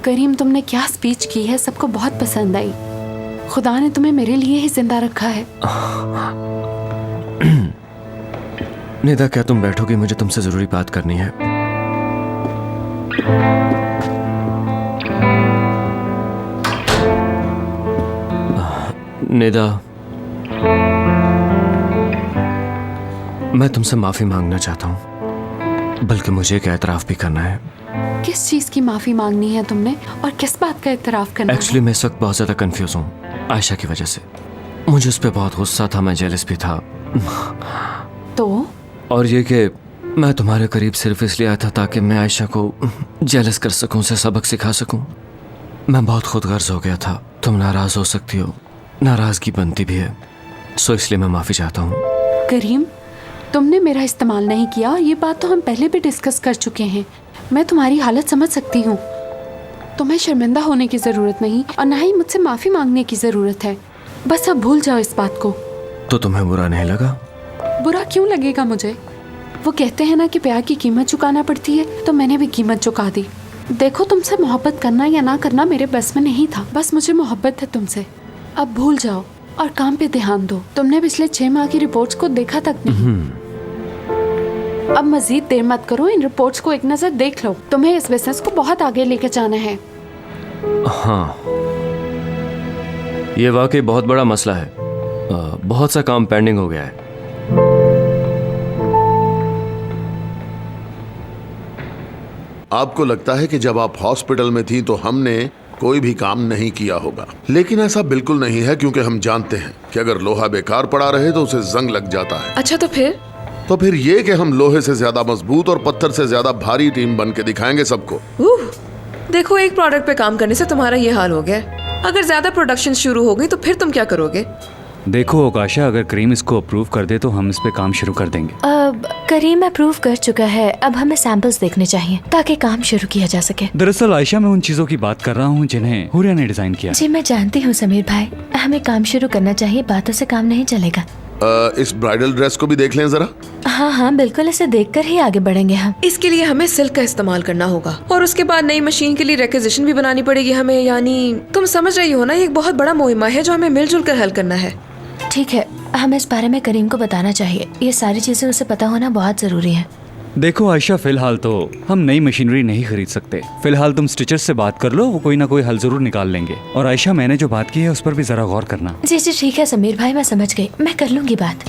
करीम, तुमने क्या स्पीच की है सबको बहुत पसंद आई। खुदा ने तुम्हें मेरे लिए ही जिंदा रखा है। निदा, क्या तुम बैठोगी? मुझे तुमसे जरूरी बात करनी है। निदा, मैं तुमसे माफी मांगना चाहता हूँ, बल्कि मुझे एक एतराफ भी करना है। किस चीज की माफी मांगनी है तुमने और किस बात का एतराफ करना है? एक्चुअली मैं इस वक्त बहुत ज्यादा कंफ्यूज हूँ आयशा की वजह से। मुझे उस पर बहुत गुस्सा था, मैं जेलस भी था। तो और ये कि मैं तुम्हारे करीब सिर्फ इसलिए आया था ताकि मैं आयशा को जेलस कर सकूं, उसे सबक सिखा सकूं। मैं बहुत खुदगर्ज हो गया था। तुम नाराज हो सकती हो, नाराजगी बनती भी है, सो इसलिए मैं माफी चाहता हूँ। करीम, तुमने मेरा इस्तेमाल नहीं किया, ये बात तो हम पहले भी डिस्कस कर चुके हैं। मैं तुम्हारी हालत समझ सकती हूँ। तुम्हें शर्मिंदा होने की जरूरत नहीं और ना ही मुझसे माफी मांगने की जरूरत है। बस अब भूल जाओ इस बात को। तो तुम्हें बुरा नहीं लगा? बुरा क्यों लगेगा मुझे? वो कहते हैं ना कि प्यार की कीमत चुकाना पड़ती है, तो मैंने भी कीमत चुका दी। देखो, तुमसे मोहब्बत करना या ना करना मेरे बस में नहीं था, बस मुझे मोहब्बत है तुमसे। अब भूल जाओ और काम पे ध्यान दो। तुमने पिछले 6 माह की रिपोर्ट्स को देखा तक नहीं। अब मजीद देर मत करो, इन रिपोर्ट्स को एक नजर देख लो। तुम्हें इस बिजनेस को बहुत आगे लेके जाना है। हाँ, ये वाकई बहुत बड़ा मसला है। बहुत सा काम पेंडिंग हो गया है। आपको लगता है कि जब आप हॉस्पिटल में थी तो हमने कोई भी काम नहीं किया होगा, लेकिन ऐसा बिल्कुल नहीं है, क्योंकि हम जानते हैं कि अगर लोहा बेकार पड़ा रहे तो उसे जंग लग जाता है। अच्छा, तो फिर ये कि हम लोहे से ज्यादा मजबूत और पत्थर से ज्यादा भारी टीम बन के दिखाएंगे सबको। देखो, एक प्रोडक्ट पे काम करने से तुम्हारा ये हाल हो गया। अगर ज्यादा प्रोडक्शन शुरू हो गई तो फिर तुम क्या करोगे? देखो ओकाशा, अगर करीम इसको अप्रूव कर दे तो हम इस पे काम शुरू कर देंगे। करीम अप्रूव कर चुका है, अब हमें सैंपल्स देखने चाहिए ताकि काम शुरू किया जा सके। दरअसल आयशा, मैं उन चीजों की बात कर रहा हूँ जिन्हें हुरिया ने डिजाइन किया। जी मैं जानती हूँ समीर भाई, हमें काम शुरू करना चाहिए, बातों से काम नहीं चलेगा। इस ब्राइडल ड्रेस को भी देख लें जरा। हाँ हाँ बिल्कुल, इसे देखकर ही आगे बढ़ेंगे हम। इसके लिए हमें सिल्क का इस्तेमाल करना होगा और उसके बाद नई मशीन के लिए रिक्विजिशन भी बनानी पड़ेगी हमें। यानी तुम समझ रही हो ना, ये एक बहुत बड़ा मुहिम्मा है जो हमें मिलजुल कर हल करना है। ठीक है, हमें इस बारे में करीम को बताना चाहिए। ये सारी चीजें उसे पता होना बहुत जरूरी है। देखो आयशा, फिलहाल तो हम नई मशीनरी नहीं खरीद सकते। फिलहाल तुम स्टिचर्स से बात कर लो, वो कोई ना कोई हल जरूर निकाल लेंगे। और आयशा, मैंने जो बात की है उस पर भी जरा गौर करना। जी जी ठीक है समीर भाई, मैं समझ गई, मैं कर लूंगी बात।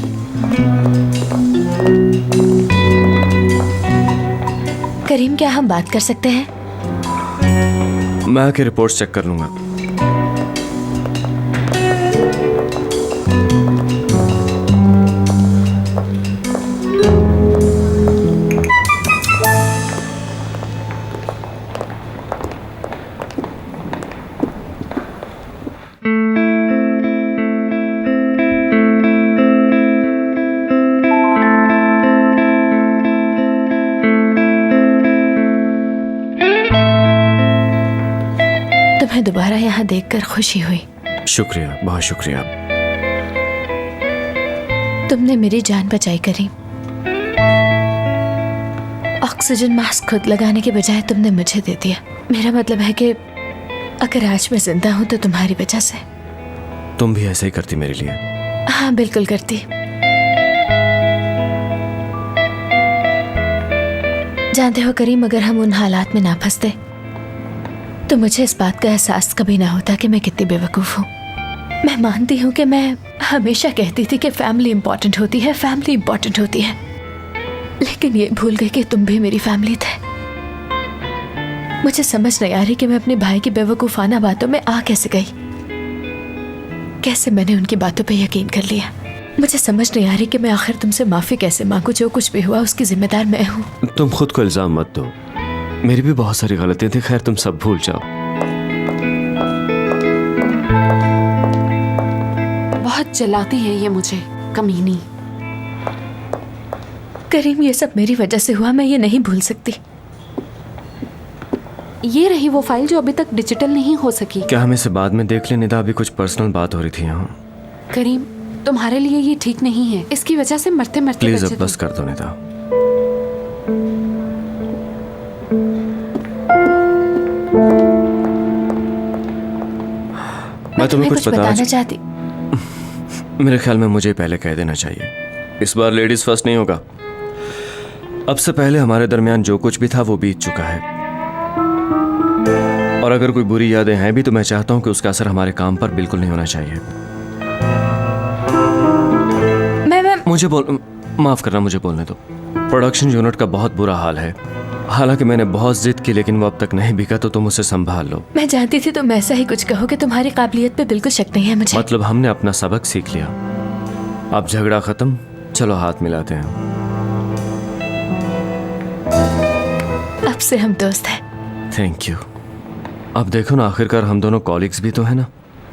करीम, क्या हम बात कर सकते हैं? मैं आके रिपोर्ट्स चेक कर लूंगा। तुम्हें दोबारा यहाँ देखकर खुशी हुई। शुक्रिया, बहुत शुक्रिया। तुमने मेरी जान बचाई करीम। ऑक्सीजन मास्क खुद लगाने के बजाय तुमने मुझे दे दिया। मेरा मतलब है कि अगर आज मैं जिंदा हूँ तो तुम्हारी वजह से। तुम भी ऐसे ही करती मेरे लिए? हाँ बिल्कुल करती। जानते हो करीम, अगर हम उन हालात में ना फंसते तो मुझे इस बात का एहसास कभी ना होता कि मैं कितनी बेवकूफ हूँ। मैं मानती हूँ कि मैं हमेशा कहती थी कि फैमिली इम्पोर्टेंट होती है, फैमिली इम्पोर्टेंट होती है, लेकिन ये भूल गई कि तुम भी मेरी फैमिली थे। मुझे समझ नहीं आ रही कि मैं अपने भाई की बेवकूफाना बातों में आ कैसे गई, कैसे मैंने उनकी बातों पे यकीन कर लिया। मुझे समझ नहीं आ रही कि मैं आखिर तुमसे माफी कैसे मांगू। जो कुछ भी हुआ उसकी जिम्मेदार मैं हूँ। तुम खुद को इल्जाम मत दो, मेरी भी बहुत सारी गलतियां थी। खैर, तुम सब भूल जाओ। बहुत जलाती है ये मुझे, कमीनी। करीम, ये सब मेरी वजह से हुआ, मैं ये नहीं भूल सकती। ये रही वो फाइल जो अभी तक डिजिटल नहीं हो सकी। क्या हम इसे बाद में देख लें निदा? अभी कुछ पर्सनल बात हो रही थी यहाँ। करीम, तुम्हारे लिए ये ठीक नहीं है। इसकी वजह से मरते मरते प्लीज बचे अब बस कर दो निदा। मैं तुम्हें कुछ बताना चाहती। मेरे ख्याल में मुझे पहले कह देना चाहिए। इस बार लेडीज फर्स्ट नहीं होगा। अब से पहले हमारे दरमियान जो कुछ भी था वो बीत चुका है, और अगर कोई बुरी यादें हैं भी तो मैं चाहता हूं कि उसका असर हमारे काम पर बिल्कुल नहीं होना चाहिए। मुझे माफ करना, मुझे बोलने दो। प्रोडक्शन यूनिट का बहुत बुरा हाल है। हालांकि मैंने बहुत जिद की, लेकिन वो अब तक नहीं बिका, तो तुम उसे संभाल लो। मैं जानती थी तुम ऐसा ही कुछ कहोगे। तुम्हारी काबिलियत पे बिल्कुल शक नहीं है मुझे। मतलब हमने अपना सबक सीख लिया। अब झगड़ा खत्म, चलो हाथ मिलाते हैं। अब से हम दोस्त हैं। Thank you. अब देखो ना, आखिरकार हम दोनों कॉलिग्स भी तो है ना।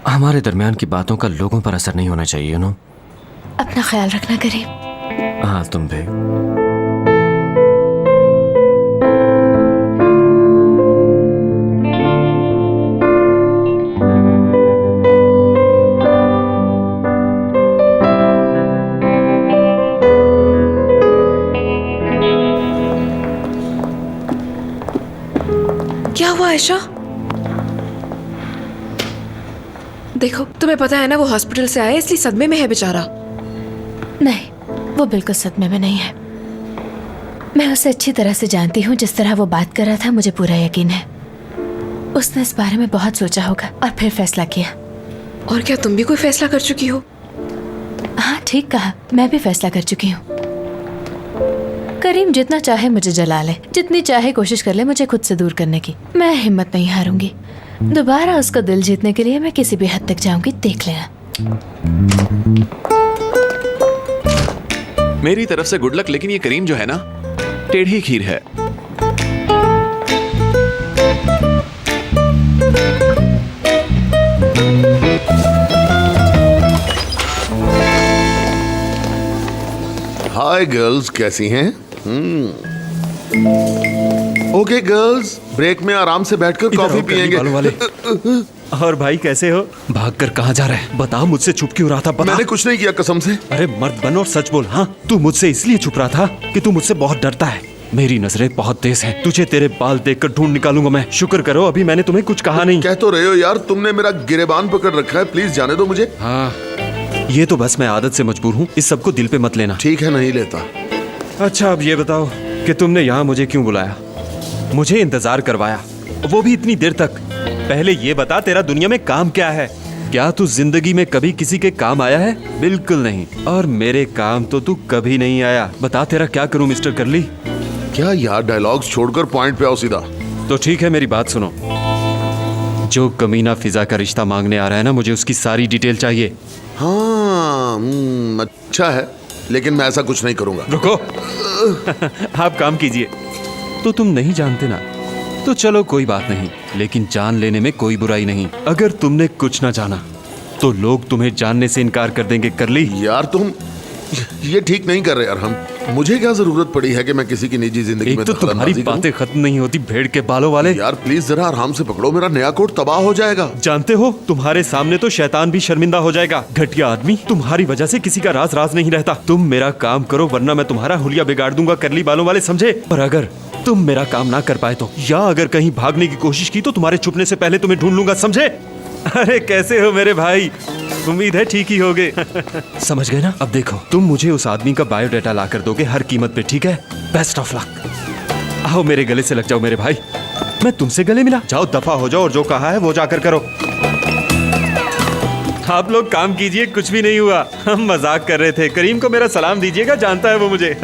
हमारे दरमियान की बातों का लोगों पर असर नहीं होना चाहिए, नो। अपना ख्याल रखना करीम। हाँ, तुम भी। क्या हुआ आयशा? देखो, तुम्हें पता है ना वो हॉस्पिटल से आया इसलिए सदमे में है बेचारा। नहीं, वो बिल्कुल सदमे में नहीं है। मैं उसे अच्छी तरह से जानती हूँ। जिस तरह वो बात कर रहा था मुझे पूरा यकीन है उसने इस बारे में बहुत सोचा होगा और फिर फैसला किया। और क्या तुम भी कोई फैसला कर चुकी हो? हाँ, ठीक कहा, मैं भी फैसला कर चुकी हूँ। करीम जितना चाहे मुझे जला ले, जितनी चाहे कोशिश कर ले मुझे खुद से दूर करने की, मैं हिम्मत नहीं हारूंगी। दोबारा उसका दिल जीतने के लिए मैं किसी भी हद तक जाऊंगी, देख लेना। मेरी तरफ से गुड लक। लेकिन ये करीम जो है ना, टेढ़ी खीर है। हाय गर्ल्स, कैसी हैं? ओके गर्ल्स, ब्रेक में आराम से बैठकर कॉफी पियेंगे। वाले। और भाई कैसे हो? भागकर कहाँ जा रहा है? बताओ, मुझसे छुप क्यों रहा था? बता। मैंने कुछ नहीं किया, कसम से। अरे मर्द बन और सच बोल। हाँ, तू मुझसे इसलिए छुप रहा था कि तू मुझसे बहुत डरता है। मेरी नजरें बहुत तेज हैं। तुझे तेरे बाल देखकर ढूंढ निकालूंगा मैं। शुक्र करो अभी मैंने तुम्हें कुछ कहा नहीं। कह तो रहे हो यार, तुमने मेरा गिरेबान पकड़ रखा है। प्लीज जाने दो मुझे। हाँ, ये तो बस मैं आदत से मजबूर हूँ। इस सबको दिल पे मत लेना। ठीक है, नहीं लेता। अच्छा, अब ये बताओ कि तुमने यहाँ मुझे क्यों बुलाया, मुझे इंतजार करवाया, वो भी इतनी देर तक। पहले ये बता, तेरा दुनिया में काम क्या है? क्या तू जिंदगी में कभी किसी के काम आया है? बिल्कुल नहीं। और मेरे काम तो तू कभी नहीं आया। बता, तेरा क्या करूं मिस्टर करली? क्या यार, डायलॉग्स छोड़कर पॉइंट पे आओ सीधा। तो ठीक है, मेरी बात सुनो। जो कमीना फिजा का रिश्ता मांगने आ रहा है ना, मुझे उसकी सारी डिटेल चाहिए। हाँ, अच्छा है, लेकिन मैं ऐसा कुछ नहीं करूंगा। रुको। आप काम कीजिए। तो तुम नहीं जानते ना, तो चलो कोई बात नहीं, लेकिन जान लेने में कोई बुराई नहीं। अगर तुमने कुछ ना जाना तो लोग तुम्हें जानने से इनकार कर देंगे। करली यार तुम ये ठीक नहीं कर रहे यार। हम मुझे क्या जरूरत पड़ी है कि मैं किसी की निजी जिंदगी एक में तो तुम्हारी दखलंदाजी करूं? बातें खत्म नहीं होती, भेड़ के बालों वाले। यार प्लीज जरा आराम से पकड़ो, मेरा नया कोट तबाह हो जाएगा। जानते हो, तुम्हारे सामने तो शैतान भी शर्मिंदा हो जाएगा। घटिया आदमी, तुम्हारी वजह से किसी का राज राज नहीं रहता। तुम मेरा काम करो वरना मैं तुम्हारा हुलिया बिगाड़ दूंगा, करली बालों वाले, समझे? और अगर तुम मेरा काम ना कर पाए तो, या अगर कहीं भागने की कोशिश की तो तुम्हारे छुपने से पहले तुम्हें ढूंढ लूंगा, समझे? अरे कैसे हो मेरे भाई? उम्मीद है ठीक ही होगे। समझ गए ना? अब देखो, तुम मुझे उस आदमी का बायोडाटा ला कर दोगे हर कीमत पे, ठीक है? Best of luck. आओ मेरे गले से लग जाओ मेरे भाई। मैं तुमसे गले मिला? जाओ दफा हो जाओ और जो कहा है वो जाकर करो। आप लोग काम कीजिए, कुछ भी नहीं हुआ। हम मजाक कर रहे थे। करीम को मेरा सलाम दीजिएगा, जानता है वो मुझे।